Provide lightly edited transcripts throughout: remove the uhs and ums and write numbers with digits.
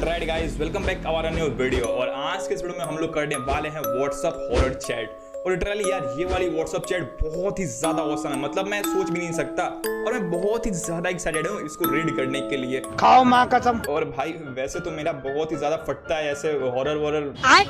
Alright guys, welcome back our new video. और आज के इस वीडियो में हम लोग करने वाले हैं व्हाट्सएप हॉरर चैट। और लिटरली यार ये वाली व्हाट्सएप चैट बहुत ही ज्यादा औसम है, मतलब मैं सोच भी नहीं सकता। और मैं बहुत ही ज्यादा एक्साइटेड हूँ इसको रीड करने के लिए। खाओ माँ कसम। और भाई वैसे तो मेरा बहुत ही ज्यादा फटता है ऐसे हॉरर वॉरर।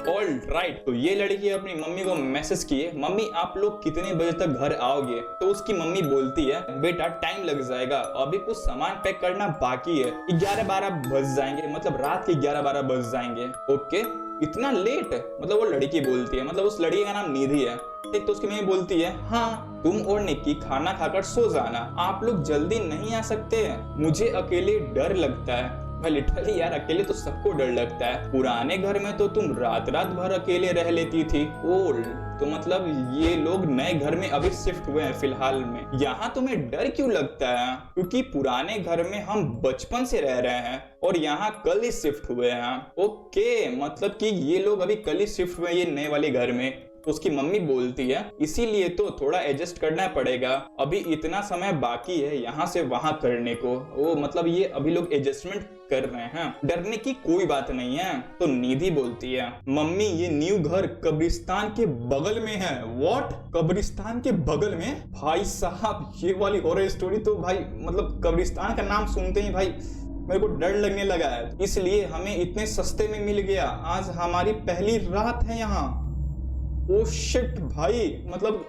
ऑलराइट, तो ये लड़की अपनी मम्मी को मैसेज किए, मम्मी आप लोग कितने बजे तक घर आओगे? तो उसकी मम्मी बोलती है, बेटा टाइम लग जाएगा, अभी कुछ सामान पैक करना बाकी है, 11-12 बज जाएंगे, मतलब रात के 11-12 बज जाएंगे। ओके, इतना लेट? मतलब वो लड़की बोलती है, मतलब उस लड़की का नाम निधि है। ठीक, तो उसकी मम्मी बोलती है, हाँ तुम और निक्की खाना खाकर सो जाना, आप लोग जल्दी नहीं आ सकते, मुझे अकेले डर लगता है। भाई लिटरली यार अकेले तो सबको डर लगता है। पुराने घर में तो तुम रात रात भर अकेले रह लेती थी। ओल्ड तो मतलब ये लोग नए घर में अभी शिफ्ट हुए हैं फिलहाल में। यहाँ तुम्हें डर क्यों लगता है? क्योंकि पुराने घर में हम बचपन से रह रहे हैं और यहाँ कल ही शिफ्ट हुए हैं। ओके, मतलब कि ये लोग अभी कल ही शिफ्ट हुए ये नए वाले घर में। उसकी मम्मी बोलती है, इसीलिए तो थोड़ा एडजस्ट करना पड़ेगा, अभी इतना समय बाकी है यहाँ से वहां करने को। वो मतलब ये अभी लोग एडजस्टमेंट कर रहे हैं, डरने की कोई बात नहीं है। तो निधि बोलती है, मम्मी ये न्यू घर कब्रिस्तान के बगल में है। व्हाट? कब्रिस्तान के बगल में? भाई साहब ये वाली हॉरर स्टोरी तो भाई मतलब कब्रिस्तान का नाम सुनते ही भाई मेरे को डर लगने लगा है। इसलिए हमें इतने सस्ते में मिल गया, आज हमारी पहली रात है यहाँ। ओ शिट भाई, मतलब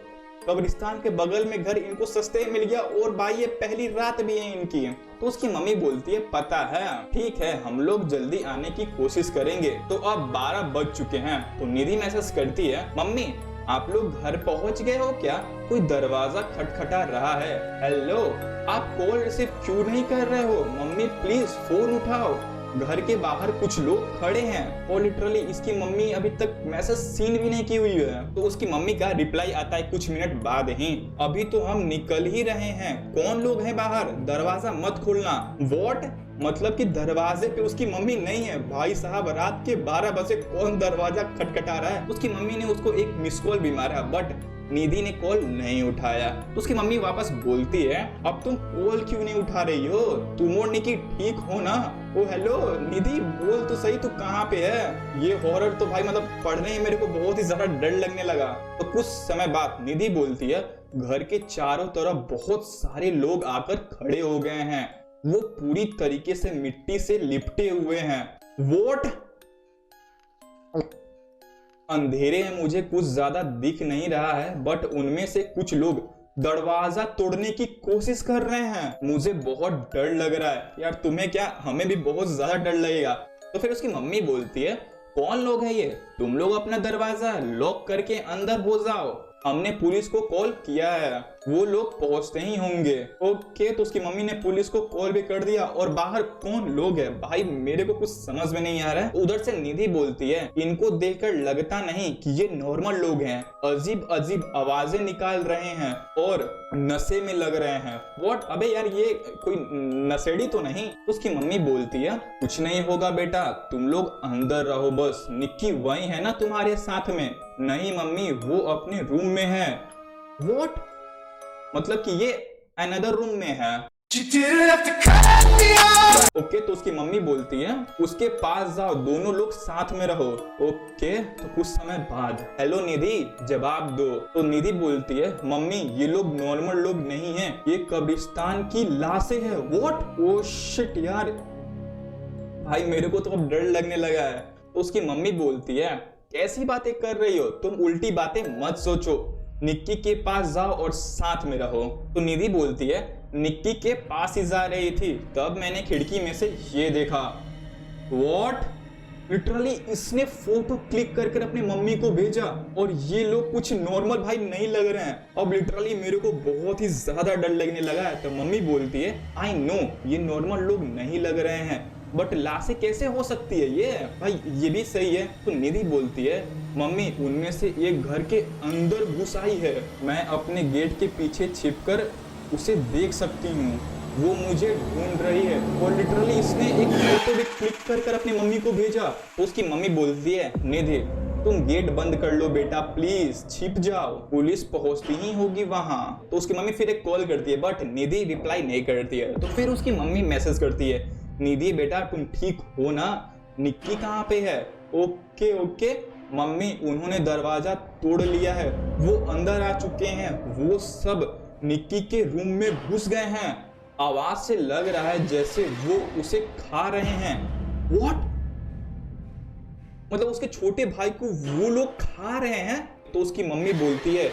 कब्रिस्तान के बगल में घर इनको सस्ते में मिल गया और भाई ये पहली रात भी है इनकी। तो उसकी मम्मी बोलती है, पता है, ठीक है हम लोग जल्दी आने की कोशिश करेंगे। तो अब 12 बज चुके हैं। तो निधि मैसेज करती है, मम्मी आप लोग घर पहुंच गए हो क्या? कोई दरवाजा खटखटा रहा है। हेलो, आप कॉल रिसीव क्यों नहीं कर रहे हो? मम्मी प्लीज फोन उठाओ, घर के बाहर कुछ लोग खड़े हैं। और लिटरली इसकी मम्मी अभी तक मैसेज सीन भी नहीं की हुई है। तो उसकी मम्मी का रिप्लाई आता है कुछ मिनट बाद ही, अभी तो हम निकल ही रहे हैं, कौन लोग हैं बाहर, दरवाजा मत खोलना। व्हाट? मतलब कि दरवाजे पे उसकी मम्मी नहीं है। भाई साहब रात के 12 बजे कौन दरवाजा खटखटा रहा है? उसकी मम्मी ने उसको एक मिस कॉल भी मारा बट निधि ने कॉल नहीं उठाया। तो उसकी मम्मी वापस बोलती है, अब तुम कॉल क्यों नहीं उठा रही हो? तुम और निकी ठीक हो ना? ओ हेलो निधि, बोल तो सही, तू कहाँ पे है? ये हॉरर तो भाई मतलब पढ़ने में मेरे को बहुत ही ज्यादा डर लगने लगा। तो कुछ समय बाद निधि बोलती है, घर के चारों तरफ बहुत सारे लोग आकर खड़े हो गए हैं, वो पूरी तरीके से मिट्टी से लिपटे हुए हैं। वोट? अंधेरे में मुझे कुछ ज्यादा दिख नहीं रहा है बट उनमें से कुछ लोग दरवाजा तोड़ने की कोशिश कर रहे हैं। मुझे बहुत डर लग रहा है यार, तुम्हें क्या? हमें भी बहुत ज्यादा डर लगेगा। तो फिर उसकी मम्मी बोलती है, कौन लोग है ये? तुम लोग अपना दरवाजा लॉक करके अंदर हो जाओ, हमने पुलिस को कॉल किया है, वो लोग पहुंचते ही होंगे। ओके, तो उसकी मम्मी ने पुलिस को कॉल भी कर दिया। और बाहर कौन लोग है भाई मेरे को कुछ समझ में नहीं आ रहा है। उधर से निधि बोलती है, इनको देखकर लगता नहीं कि ये नॉर्मल लोग हैं, अजीब अजीब आवाजें निकाल रहे हैं और नशे में लग रहे हैं। व्हाट? अबे यार ये कोई नशेड़ी तो नहीं? उसकी मम्मी बोलती है, कुछ नहीं होगा बेटा, तुम लोग अंदर रहो बस, निक्की वही है ना तुम्हारे साथ में? नहीं मम्मी, वो अपने रूम में है। व्हाट? मतलब कि ये अनदर रूम में है। ओके, तो उसकी मम्मी बोलती है, उसके पास जाओ, दोनों लोग साथ में रहो। ओके, तो कुछ समय बाद, हेलो निधि जवाब दो। तो निधि बोलती है, मम्मी ये लोग नॉर्मल लोग नहीं हैं, ये कब्रिस्तान की लाशें हैं। व्हाट? ओ शिट यार, भाई मेरे को तो अब डर लगने लगा है। तो उसकी मम्मी बोलती है, कैसी बातें कर रही हो तुम, उल्टी बातें मत सोचो, निक्की के पास जाओ और साथ में रहो। तो निधि बोलती है, निक्की के पास ही जा रही थी, तब मैंने खिड़की में से ये देखा। व्हाट? लिटरली इसने फोटो क्लिक करके अपनी मम्मी को भेजा और ये लोग कुछ नॉर्मल भाई नहीं लग रहे हैं। अब लिटरली मेरे को बहुत ही ज्यादा डर लगने लगा है। तो मम्मी बोलती है, आई नो ये नॉर्मल लोग नहीं लग रहे हैं बट लाशें कैसे हो सकती है ये? भाई ये भी सही है। तो निधि बोलती है, मम्मी उनमें से एक घर के अंदर घुस आई है, मैं अपने गेट के पीछे छिपकर उसे देख सकती हूँ, वो मुझे ढूंढ रही है। और लिटरली इसने एक फोटो भी क्लिक कर अपनी मम्मी को भेजा। तो उसकी मम्मी बोलती है, निधि तुम गेट बंद कर लो बेटा, प्लीज छिप जाओ, पुलिस पहुंचती ही होगी वहां। तो उसकी मम्मी फिर एक कॉल करती है बट निधि रिप्लाई नहीं करती है। तो फिर उसकी मम्मी मैसेज करती है, निधि बेटा तुम ठीक हो ना? निक्की कहाँ पे है? ओके ओके मम्मी, उन्होंने दरवाजा तोड़ लिया है, वो अंदर आ चुके हैं, वो सब निक्की के रूम में घुस गए हैं। आवाज से लग रहा है जैसे वो उसे खा रहे हैं। व्हाट? मतलब उसके छोटे भाई को वो लोग खा रहे हैं? तो उसकी मम्मी बोलती है,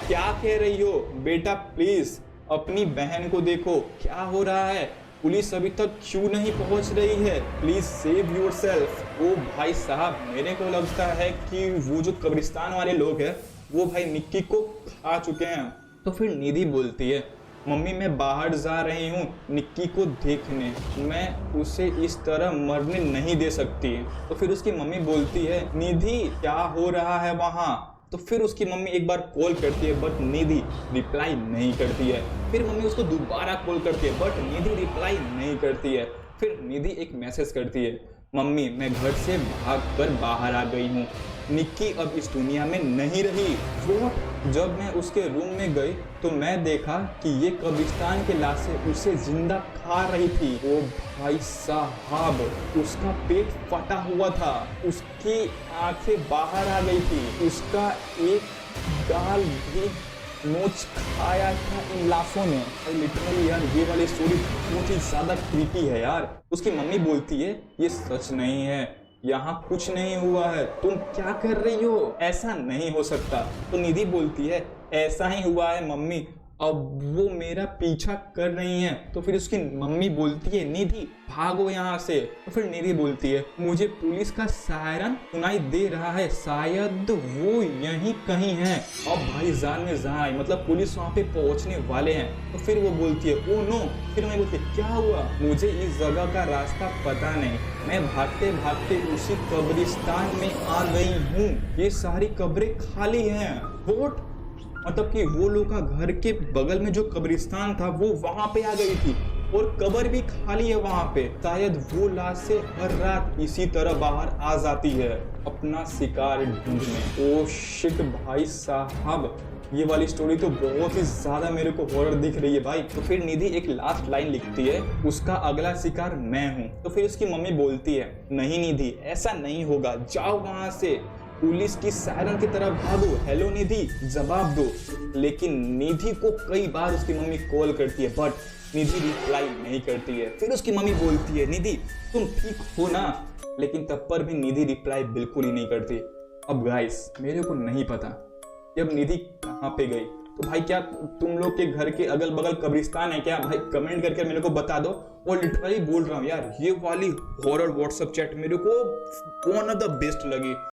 क्या कह रही हो बेटा, प्लीज अपनी बहन को देखो क्या हो रहा है, पुलिस अभी तक क्यों नहीं पहुंच रही है, प्लीज सेव योरसेल्फ। ओ भाई साहब, मेरे को लगता है कि वो जो कब्रिस्तान वाले लोग हैं वो भाई निक्की को खा चुके हैं। तो फिर निधि बोलती है, मम्मी मैं बाहर जा रही हूँ निक्की को देखने, मैं उसे इस तरह मरने नहीं दे सकती। तो फिर उसकी मम्मी बोलती है, निधि क्या हो रहा है वहाँ? तो फिर उसकी मम्मी एक बार कॉल करती है बट निधि रिप्लाई नहीं करती है। फिर मम्मी उसको दोबारा कॉल करती है बट निधि रिप्लाई नहीं करती है। फिर निधि एक मैसेज करती है, मम्मी मैं घर से भागकर बाहर आ गई हूँ, निक्की अब इस दुनिया में नहीं रही। वो जब मैं उसके रूम में गई तो मैं देखा कि ये कब्रिस्तान के लाशें उसे जिंदा खा रही थी। ओ भाई साहब, उसका पेट फटा हुआ था, उसकी आंखें बाहर आ गई थी, उसका एक गाल भी नोच खाया था इन लाशों ने। लिटरली यार ये वाली स्टोरी बहुत ही ज्यादा क्रीपी है यार। उसकी मम्मी बोलती है, ये सच नहीं है, यहाँ कुछ नहीं हुआ है, तुम क्या कर रही हो, ऐसा नहीं हो सकता। तो निधि बोलती है, ऐसा ही हुआ है मम्मी, अब वो मेरा पीछा कर रही हैं। तो फिर उसकी मम्मी बोलती है, निधि भागो यहाँ से। तो फिर निधि बोलती है, मुझे पुलिस का सायरन सुनाई दे रहा है, शायद वो यहीं कहीं है। अब भाई जान में जान आई, मतलब पुलिस वहाँ पे पहुँचने वाले हैं। तो फिर वो बोलती है, ओ नो। फिर मैं बोलती है, क्या हुआ? मुझे इस जगह का रास्ता पता नहीं, मैं भागते भागते उसी कब्रिस्तान में आ गई हूँ, ये सारी कब्रें खाली हैं। वोट मतलब कि वो लोग का घर के बगल में जो कब्रिस्तान था वो वहां पे आ गई थी और कब्र भी खाली है वहां पे। शायद वो लाशें हर रात इसी तरह बाहर आ जाती है अपना शिकार ढूंढने। ओ शिट भाई साहब, ये वाली स्टोरी तो बहुत ही ज्यादा मेरे को हॉरर दिख रही है भाई। तो फिर निधि एक लास्ट लाइन लिखती है, उसका अगला शिकार मैं हूँ। तो फिर उसकी मम्मी बोलती है, नहीं निधि ऐसा नहीं होगा, जाओ वहां से, पुलिस की सायरन की तरफ भागो, हेलो निधि जवाब दो। लेकिन निधि को कई बार उसकी मम्मी कॉल करती है बट निधि रिप्लाई नहीं करती है। फिर उसकी मम्मी बोलती है, निधि तुम ठीक हो ना? लेकिन तब पर भी निधि रिप्लाई बिल्कुल ही नहीं करती। अब गाइस मेरे को नहीं पता कि अब निधि कहाँ पे गई। तो भाई क्या तुम लोग के घर के अगल बगल कब्रिस्तान है क्या? भाई कमेंट करके मेरे को बता दो। और लिटरली बोल रहा हूँ यार, ये वाली हॉरर व्हाट्सएप चैट मेरे को वन ऑफ द बेस्ट लगी।